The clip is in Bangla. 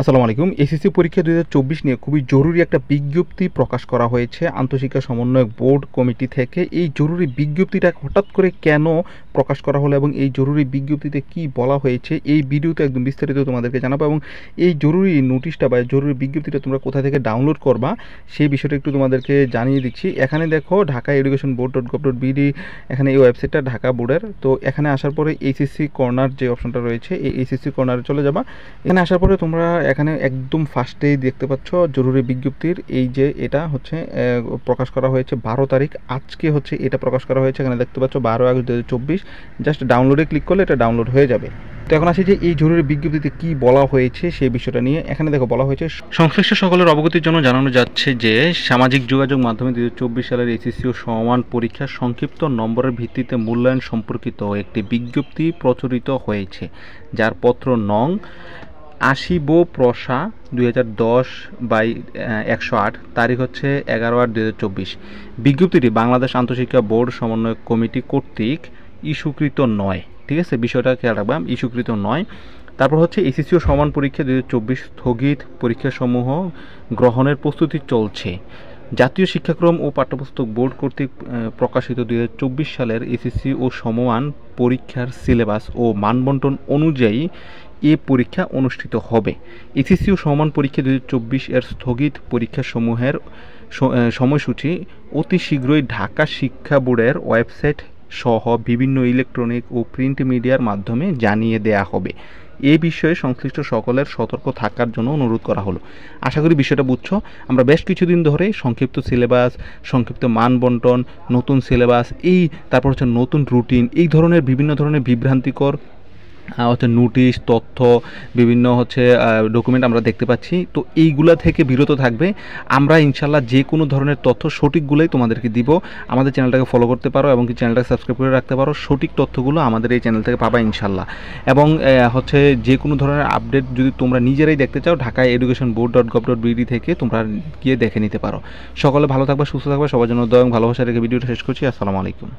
আসসালামু আলাইকুম। এসএসসি পরীক্ষা 2024 নিয়ে খুবই জরুরি একটা বিজ্ঞপ্তি প্রকাশ করা হয়েছে আন্তঃশিক্ষা সমন্বয়ক বোর্ড কমিটি থেকে। এই জরুরি বিজ্ঞপ্তিটা হঠাৎ করে কেন প্রকাশ করা হলো এবং এই জরুরি বিজ্ঞপ্তিতে কি বলা হয়েছে এই ভিডিওতে একদম বিস্তারিত তোমাদেরকে জানাবো, এবং এই জরুরি নোটিশটা বা জরুরি বিজ্ঞপ্তিটা তোমরা কোথা থেকে ডাউনলোড করবা সেই বিষয়টা একটু তোমাদেরকে জানিয়ে দিচ্ছি। এখানে দেখো ঢাকা এডুকেশন বোর্ড .gov.bd, এখানে এই ওয়েবসাইটটা ঢাকা বোর্ডের। তো এখানে আসার পরে এইচএসসি কর্নার যে অপশনটা রয়েছে এই এইচএসসি কর্নারে চলে যাবা। এখানে আসার পরে তোমরা এখানে একদম ফার্স্টেই দেখতে পাচ্ছ জরুরি বিজ্ঞপ্তির এই যে এটা হচ্ছে প্রকাশ করা হয়েছে 12 তারিখ, আজকে হচ্ছে এটা প্রকাশ করা হয়েছে। এখানে দেখতে পাচ্ছ 12 আগস্ট 2024। জাস্ট ডাউনলোডে ক্লিক করলে এটা ডাউনলোড হয়ে যাবে। তো এখন আসি যে এই জরুরি বিজ্ঞপ্তিতে কি বলা হয়েছে সেই বিষয়টা নিয়ে। এখানে দেখো বলা হয়েছে, সংশ্লিষ্ট সকলের অবগতির জন্য জানানো যাচ্ছে যে সামাজিক যোগাযোগ মাধ্যমে 2024 সালের এসএসসি ও সমমান পরীক্ষার সংক্ষিপ্ত নম্বরের ভিত্তিতে মূল্যায়ন সম্পর্কিত একটি বিজ্ঞপ্তি প্রচলিত হয়েছে, যার পত্র নং 80/প্রসা 2010/108, তারিখ হচ্ছে 11/8/2024। বিজ্ঞপ্তিটি বাংলাদেশ আন্তঃশিক্ষা বোর্ড সমন্বয় কমিটি কর্তৃক ইস্যুকৃত নয়। ঠিক আছে, বিষয়টা খেয়াল রাখবা, ইস্যুকৃত নয়। তারপর হচ্ছে এসএসসি ও সমান পরীক্ষা 2024 স্থগিত পরীক্ষাসমূহ গ্রহণের প্রস্তুতি চলছে। জাতীয় শিক্ষাক্রম ও পাঠ্যপুস্তক বোর্ড কর্তৃক প্রকাশিত 2024 সালের এসএসসি ও সমমান পরীক্ষার সিলেবাস ও মানবন্টন অনুযায়ী এ পরীক্ষা অনুষ্ঠিত হবে। এসএসসি ও সমমান পরীক্ষা 2024 এর স্থগিত পরীক্ষাসমূহের সময়সূচি অতি শীঘ্রই ঢাকা শিক্ষা বোর্ডের ওয়েবসাইট সহ বিভিন্ন ইলেকট্রনিক ও প্রিন্ট মিডিয়ার মাধ্যমে জানিয়ে দেয়া হবে। এই বিষয়ে সংশ্লিষ্ট সকলের সতর্ক থাকার জন্য অনুরোধ করা হলো। আশা করি বিষয়টা বুঝছো। আমরা বেশ কিছুদিন ধরে সংক্ষিপ্ত সিলেবাস, সংক্ষিপ্ত মান বন্টন, নতুন সিলেবাস, তারপর হচ্ছে নতুন রুটিন, এই ধরনের বিভিন্ন ধরনের বিভ্রান্তিকর হচ্ছে নোটিশ, তথ্য, বিভিন্ন হচ্ছে ডকুমেন্ট আমরা দেখতে পাচ্ছি। তো এইগুলা থেকে বিরত থাকবে। আমরা ইনশাল্লাহ যে কোনো ধরনের তথ্য সঠিকগুলোই তোমাদেরকে দিব। আমাদের চ্যানেলটাকে ফলো করতে পারো এবং কি চ্যানেলটাকে সাবস্ক্রাইব করে রাখতে পারো। সঠিক তথ্যগুলো আমাদের এই চ্যানেল থেকে পাবা ইনশাল্লাহ। এবং হচ্ছে যে কোনো ধরনের আপডেট যদি তোমরা নিজেরাই দেখতে চাও, ঢাকা এডুকেশন বোর্ড .gov.bd থেকে তোমরা গিয়ে দেখে নিতে পারো। সকলে ভালো থাকবে, সুস্থ থাকবে, সবার জন্য দয়া এবং ভালোবাসা রেখে ভিডিওটা শেষ করছি। আসসালামু আলাইকুম।